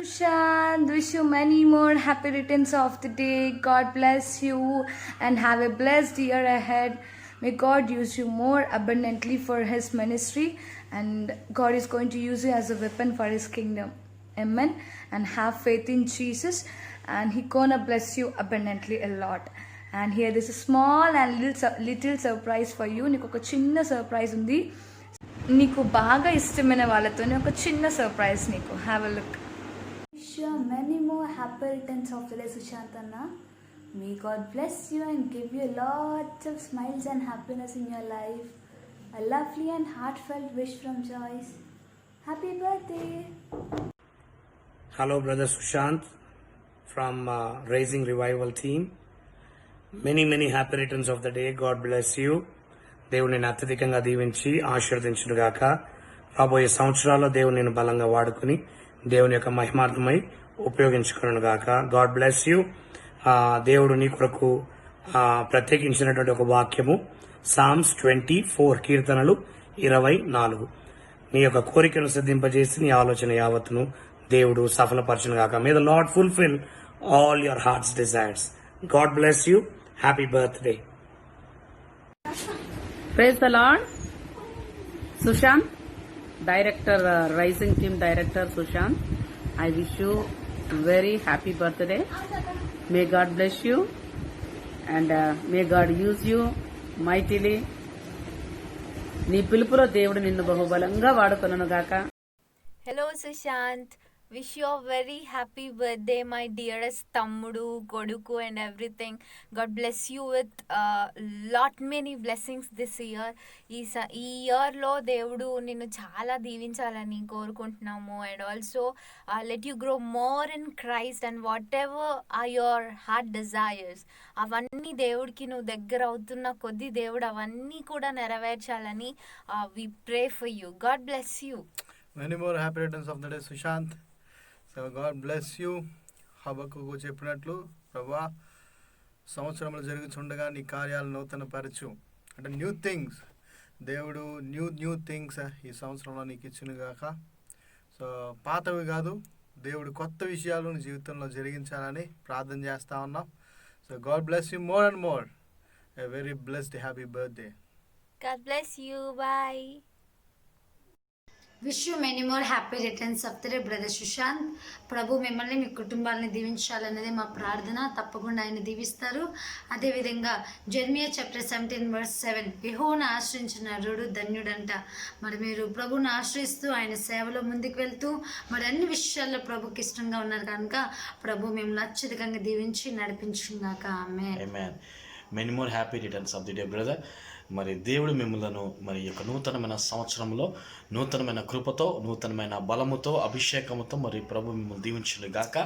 Sushant, wish you many more happy returns of the day. God bless you and have a blessed year ahead. May God use you more abundantly for His ministry, and God is going to use you as a weapon for His kingdom. Amen. And have faith in Jesus, and He gonna bless you abundantly a lot. And here this is small and little surprise for you. నీకు ఒక చిన్న surprise ఉంది. నీకు బాగా ఇష్టమైన వాళ్ళతోనే ఒక చిన్న సర్ప్రైజ్ నీకు. Have a look. Sure, many more happy returns of the day, Sushantana. May God bless you and give you lots of smiles and happiness in your life. A lovely and heartfelt wish from Joyce. Happy birthday! Hello, Brother Sushant from Raising Revival team. Many happy returns of the day. God bless you. దేవుడు నేను అత్యధికంగా దీవించి ఆశీర్వదించునుగాక. రాబోయే సంవత్సరాల్లో దేవుడు నేను బలంగా వాడుకుని దేవుని యొక్క మహిమార్థమై ఉపయోగించుకునుగాక. God bless you. దేవుడు నీ కొరకు ప్రత్యేకించినటువంటి ఒక వాక్యము సామ్స్ 24 కీర్తనలు 24. నీ యొక్క కోరికను సిద్ధింపజేసి నీ ఆలోచన యావత్తును దేవుడు సఫలపరచునుగాక. May the Lord fulfil all your heart's desires. God bless you. Happy birthday. Praise the Lord. Sushant, Director, Rising Team Director Sushant, I wish you very happy birthday. May God bless you and may God use you mightily. నీ పిలుపులో దేవుడు నిన్ను బహుబలంగా వాడుకొనును గాక. Hello Sushant, wish you a very happy birthday, my dearest Tammudu, Koduku and everything. God bless you with lot many blessings this year. ఈ ఇయర్లో దేవుడు నిన్ను చాలా దీవించాలని కోరుకుంటున్నాము. And also let you grow more in Christ and whatever are your heart desires, అవన్నీ దేవుడికి నువ్వు దగ్గర అవుతున్న కొద్దీ దేవుడు అవన్నీ కూడా నెరవేర్చాలని we pray for you. God bless you. Many more happy returns of the day, Sushant. So God bless you. హబక్కుకు చెప్పినట్లు ప్రభా సంవత్సరంలో జరుగుతుండగా నీ కార్యాలు నూతన పరచు అంటే న్యూ థింగ్స్ దేవుడు న్యూ థింగ్స్ ఈ సంవత్సరంలో నీకు ఇచ్చినగాక. సో పాతవి కాదు, దేవుడు కొత్త విషయాలు నీ జీవితంలో జరిగించాలని ప్రార్థన చేస్తా ఉన్నాం. So God bless you more and more. A very blessed happy birthday. God bless you. Bye. Wish you many more happy returns of the day brother Sushant. ప్రభు మిమ్మల్ని మీ కుటుంబాలని దీవించాలన్నదే మా ప్రార్థన. తప్పకుండా ఆయన దీవిస్తారు. అదేవిధంగా జెర్మియా చాప్టర్ 17:7 యెహోవాను ఆశ్రయించిన నరుడు ధన్యుడంట. మరి మీరు ప్రభువును ఆశ్రయిస్తూ ఆయన సేవలో ముందుకు వెళ్తూ మరి అన్ని విషయాల్లో ప్రభుకి ఇష్టంగా ఉన్నారు కనుక ప్రభు మిమ్మల్ని అత్యధికంగా దీవించి నడిపించుగాక. ఆమేన్. Many more happy returns of the day brother. మరి దేవుడు మిమ్మలను మరి యొక్క నూతనమైన సంవత్సరంలో నూతనమైన కృపతో నూతనమైన బలముతో అభిషేకముతో మరి ప్రభు మిమ్మల్ని దీవించును గాక.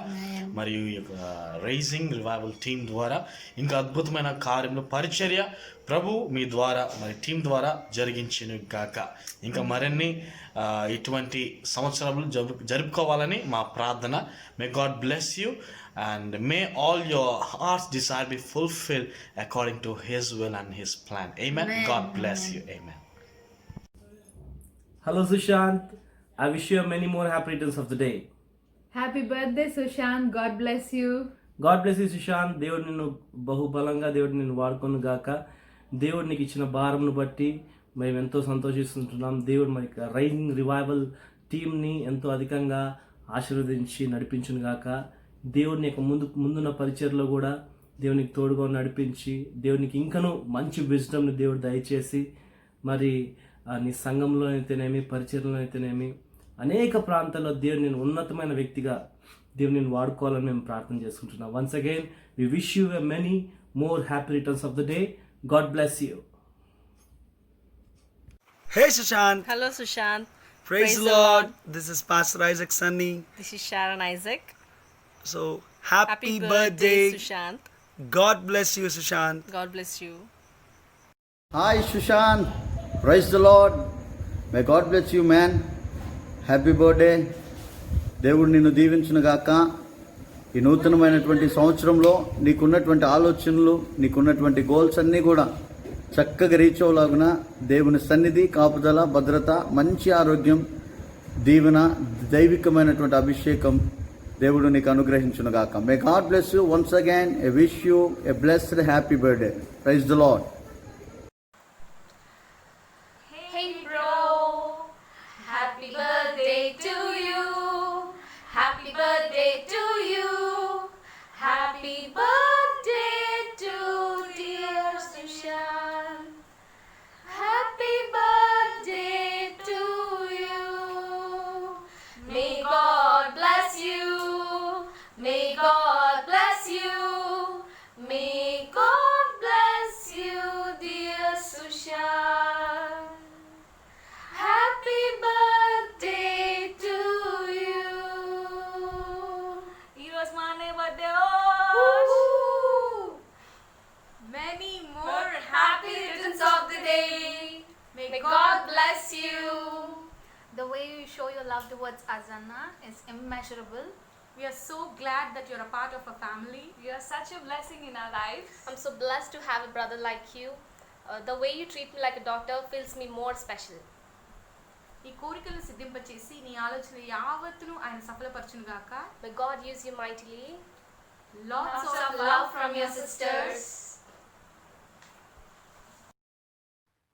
మరియు ఈ యొక్క రైజింగ్ రివైవల్ టీం ద్వారా ఇంకా అద్భుతమైన కార్యములు పరిచర్య ప్రభు మీ ద్వారా మరి టీం ద్వారా జరిగించును గాక. ఇంకా మరిన్ని ఇటువంటి సంవత్సరాలు జరుపుకోవాలని మా ప్రార్థన. మే God bless you and may all your heart's desire be fulfilled according to His will and His plan. Amen. God bless you. Amen. Hello Sushant, I wish you many more happy returns of the day. Happy birthday Sushant, God bless you. God bless you Sushant. దేవుడు నిన్ను బహుబలంగా దేవుడు నిన్ను వాడుకొను గాక. దేవుడు నీకు ఇచ్చిన భారంను బట్టి మేము ఎంతో సంతోషిస్తుంటున్నాం. దేవుడు మరి రైజింగ్ రివైవల్ టీంని ఎంతో అధికంగా ఆశీర్వదించి నడిపించును గాక. దేవుడిని యొక్క ముందున్న పరిచయలో కూడా దేవునికి తోడుగా నడిపించి దేవునికి ఇంకనూ మంచి విజ్డమ్ని దేవుడు దయచేసి మరి నీ సంఘంలో అయితేనేమి పరిచయలో అయితేనేమి అనేక ప్రాంతాల్లో దేవుడు నేను ఉన్నతమైన వ్యక్తిగా దేవుడు నేను వాడుకోవాలని మేము ప్రార్థన చేసుకుంటున్నాం. Once again we wish you a many more happy returns of the day. God bless you. Hey Sushant. Hello Sushant. Praise the Lord. This is Pastor Isaac Sunny. This is Sharon Isaac. So happy birthday Sushant. God bless you Sushant. God bless you. Hi Sushant. Praise the Lord. May God bless you man. Happy birthday. దేవుడు నిన్ను దీవించునుగాక. ఈ నూతనమైనటువంటి సంవత్సరంలో నీకున్నటువంటి ఆలోచనలు నీకున్నటువంటి goals అన్నీ కూడా చక్కగా రీచ్ అవ్వలాగున దేవుని సన్నిధి కాపుదల భద్రత మంచి ఆరోగ్యం దీవెన దైవికమైనటువంటి అభిషేకం దేవుడు నీకు అనుగ్రహించునుగాక. May God bless you once again. I wish you a blessed happy birthday. Praise the Lord. Hey bro, happy birthday to you. Happy birthday to you. Happy birthday to dear Sushant. Happy birthday to you. May God bless you. May God bless you. May God bless you, dear Sushant. Happy birthday to you. ఈరోజు మా అన్నయ్య birthday. Many more happy returns of the day. May God bless you. The way you show your love towards Azana is immeasurable. We are so glad that you're a part of our family. You are such a blessing in our lives. I'm so blessed to have a brother like you. The way you treat me like a daughter fills me more special. ఈ కోరికలను సిద్ధింపచేసి నీ ఆలోచన యావత్తును ఆయన సఫలపరచును గాక. May God use you mightily. Lots Lots of of love from your sisters.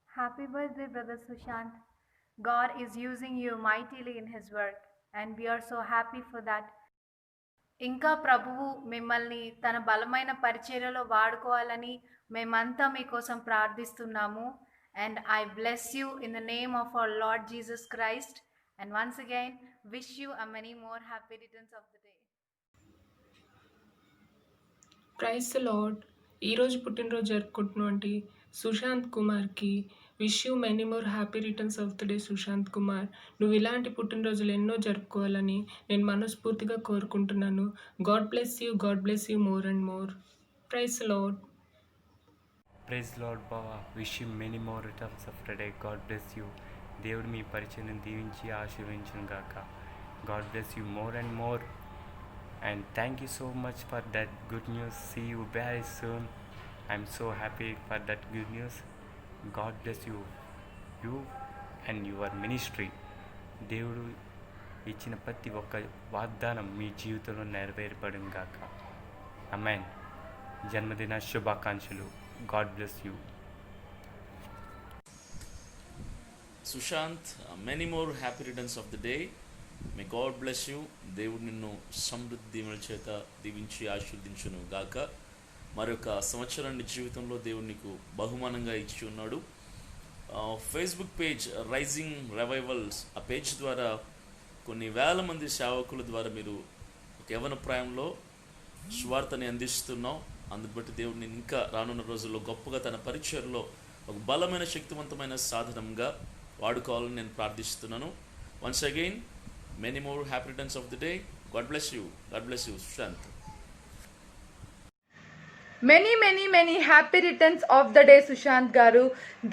Happy birthday, Brother Sushant. God is using you mightily in His work, and we are so happy for that. ఇంకా ప్రభువు మిమ్మల్ని తన బలమైన పరిచర్యలో వాడుకోవాలని మేమంతా మీకోసం ప్రార్థిస్తున్నాము. And I bless you in the name of our Lord Jesus Christ. And once again, wish you a many more happy returns of the day. Praise the Lord. ఈరోజు పుట్టినరోజు జరుపుకుంటున్నటువంటి సుశాంత్ కుమార్కి wish you many more happy returns of the day. Sushant Kumar, నువ్వు ఇలాంటి పుట్టినరోజులు ఎన్నో జరుపుకోవాలని నేను మనస్ఫూర్తిగా కోరుకుంటున్నాను. God bless you more and more. Praise the Lord. Praise Lord బావా. Wish you many more returns of the day. God bless you. దేవుడు మీ పరిచయం దీవించి ఆశీర్వదించును గాక. God bless you more and more. And thank you so much for that good news. See you very soon. I'm so happy for that good news. God bless you and your ministry. దేవుడు ఇచ్చిన ప్రతి ఒక్క వాగ్దానం మీ జీవితంలో నెరవేర్పడును గాక. ఆమేన్. జన్మదిన శుభాకాంక్షలు. God bless you. Sushant, many more happy returns of the day. May God bless you. దేవుడు నిన్ను సమృద్ధి దీవెనల చేత దీవించి ఆశీర్వదించును గాక. మరొక సంవత్సరాన్ని జీవితంలో దేవుడు నీకు బహుమానంగా ఇచ్చి ఉన్నాడు. ఫేస్బుక్ పేజ్ రైజింగ్ రివైవల్స్, ఆ పేజ్ ద్వారా కొన్ని వేల మంది సేవకుల ద్వారా మీరు ఒక యవ్వన ప్రాయంలో సువార్తని అందిస్తున్నాం. అందుకు బట్టి దేవుడు నేను ఇంకా రానున్న రోజుల్లో గొప్పగా తన పరిచయంలో ఒక బలమైన శక్తివంతమైన సాధనంగా వాడుకోవాలని నేను ప్రార్థిస్తున్నాను. Once again many more happy returns of the day. God bless you. God bless you Sushant. Many happy returns of the day Sushant గారు.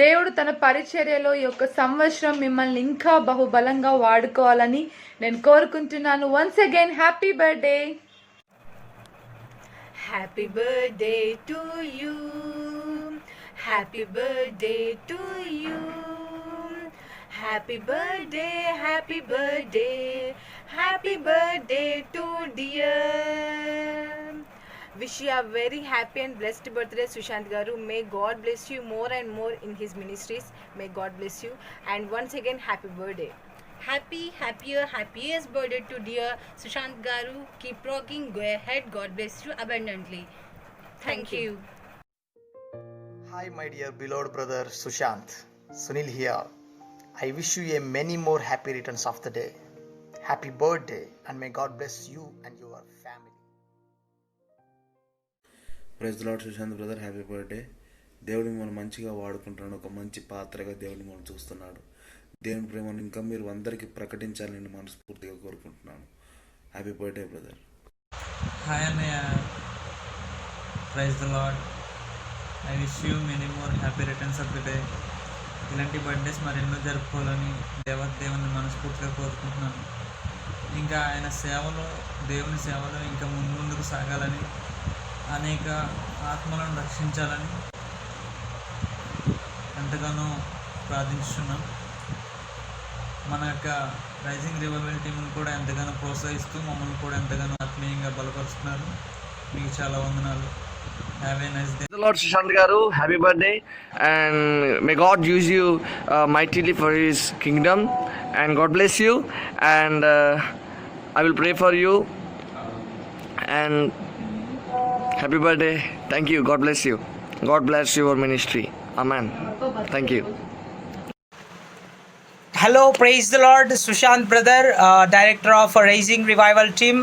దేవుడు తన పరిచర్యలో ఈ యొక్క సంవత్సరం మిమ్మల్ని ఇంకా బహుబలంగా వాడుకోవాలని నేను కోరుకుంటున్నాను. Once again happy birthday. Happy birthday to you. Happy birthday to you. Happy birthday, happy birthday. Happy birthday to dear. Wish you a very happy and blessed birthday, Sushant Garu. May God bless you more and more in His ministries. May God bless you. And once again, happy birthday. Happiest birthday to dear Sushant Garu. Keep rocking, go ahead. God bless you abundantly. Thank you. Hi my dear beloved brother Sushant. Sunil here. I wish you a many more happy returns of the day. Happy birthday and may God bless you and your family. Praise the Lord Sushant brother, happy birthday. దేవుడు మిమ్మల్ని మంచిగా వాడుకుంటున్నాడు. ఒక మంచి పాత్రగా దేవుడు మిమ్మల్ని చూస్తున్నాడు. దేవుని ప్రేమను ఇంకా మీరు అందరికీ ప్రకటించాలని నేను మనస్ఫూర్తిగా కోరుకుంటున్నాను. Happy birthday brother. హాయ్ అన్నయ్య. Praise the Lord. I wish you many more happy returns of the day. ఇలాంటి బర్త్డేస్ మరెన్నో జరుపుకోవాలని దేవుని మనస్ఫూర్తిగా కోరుకుంటున్నాను. ఇంకా ఆయన సేవలో, దేవుని సేవలో ఇంకా ముందుకు సాగాలని, అనేక ఆత్మలను రక్షించాలని ఎంతగానో ప్రార్థించున్నాం. మన యొక్క రైజింగ్ రివైవల్ టీంని కూడా ఎంతగానో ప్రోత్సహిస్తూ మమ్మల్ని కూడా ఎంతగానో ఆత్మీయంగా బలపరుస్తున్నారు. మీకు చాలా వందనాలు. Have a nice day. Lord Sushant Garu, happy birthday, and may God use you mightily for His kingdom, and God bless you, and I will pray for you, and happy birthday. Thank you. God bless you. God bless your ministry. Amen. Thank you. Hello, praise the Lord, Sushant brother, director of Raising Revival team.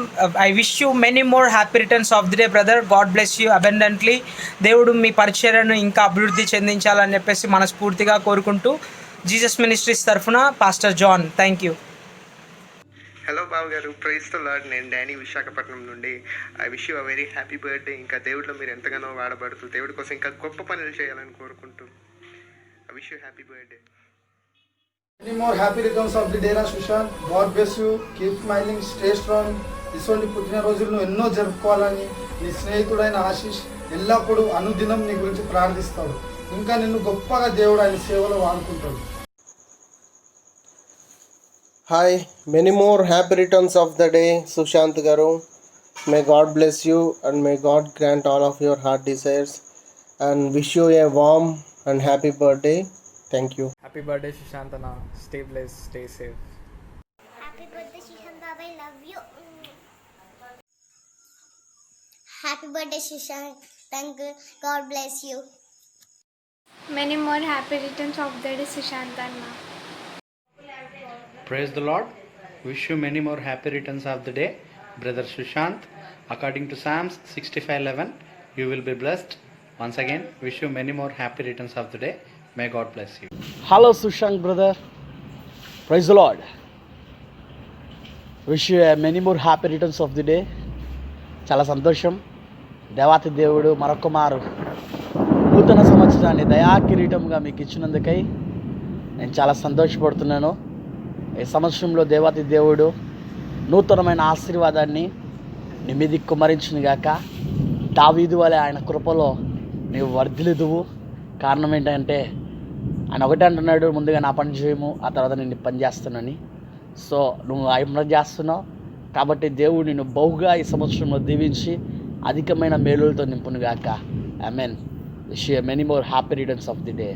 I wish you many more happy returns of the day, brother. God bless you abundantly. దేవుడు మీ పరిచర్యను ఇంకా అభివృద్ధి చెందించాలని చెప్పేసి మనస్ఫూర్తిగా కోరుకుంటూ Jesus ministries తరఫున pastor John. Thank you. Hello Babu గారు, praise the Lord. నేను డానీ విశాఖపట్నం నుండి. I wish you a very happy birthday. ఇంకా దేవుడిలో మీరు ఎంతగానో వాడబడుతూ దేవుడి కోసం ఇంకా గొప్ప పనులు చేయాలని కోరుకుంటూ I wish you happy birthday. Many more happy returns of the day, Sushant. God bless you. Keep smiling, stay strong. ఇటువంటి పుట్టినరోజులను ఎన్నో జరుపుకోవాలని నీ స్నేహితుడైన ఆశీష్ ఎల్లప్పుడూ అనుదినం నీ గురించి ప్రార్థిస్తాడు. ఇంకా నిన్ను గొప్పగా దేవుడు ఆయన సేవలో వాడుకుంటాడు. Hi, many more happy returns of the day, Sushant Garu. May God bless you and may God grant all of your heart desires and wish you a warm and happy birthday. Thank you. Happy birthday, Sushantana. Stay blessed, stay safe. Happy birthday, Sushant. I love you. Happy birthday, Sushant. Thank you. God bless you. Many more happy returns of the day, Sushantana. Praise the Lord. Wish you many more happy returns of the day, brother Sushant. According to Psalms 65:11, you will be blessed. Once again, wish you many more happy returns of the day. May God bless you. Hello Sushant brother. Praise the Lord. Wish you many more happy returns of the day. చాలా సంతోషం. దేవాతి దేవుడు మరొక మారు నూతన సంవత్సరాన్ని దయా కిరీటంగా మీకు ఇచ్చినందుకై నేను చాలా సంతోషపడుతున్నాను. ఈ సంవత్సరంలో దేవాతి దేవుడు నూతనమైన ఆశీర్వాదాన్ని నీ మీదికి కుమ్మరించును గాక. దావీదు వలె ఆయన కృపలో నీవు వర్ధిల్లుదువు. కారణం ఏంటంటే ఆయన ఒకటే అంటున్నాడు, ముందుగా నా పని చేయము, ఆ తర్వాత నేను పని చేస్తానని. సో నువ్వు ఆ పని చేస్తున్నావు కాబట్టి దేవుడు నిన్ను బహుగా ఈ సంవత్సరంలో దీవించి అధికమైన మేలులతో నింపునుగాక. ఆమేన్. Wish you many more happy returns of the day.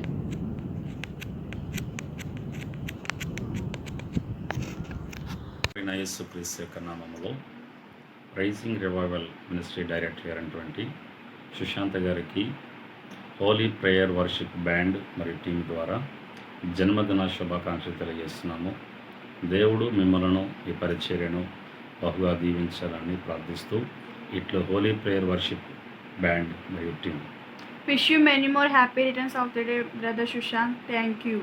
యేసుక్రీస్తు యొక్క నామములో రైజింగ్ రివైవల్ మినిస్ట్రీ డైరెక్టర్ అయినటువంటి సుశాంత్ గారికి హోలీ ప్రేయర్ వర్షిప్ బ్యాండ్ మరియు టీం ద్వారా జన్మదిన శుభాకాంక్షలు తెలియజేస్తున్నాము. దేవుడు మిమ్మలను ఈ పరిచర్యను బహుగా దీవించాలని ప్రార్థిస్తూ ఇట్లు హోలీ ప్రేయర్ వర్షిప్ బ్యాండ్ మరియు team. Wish you many more happy returns of the day, brother Sushant. Thank you.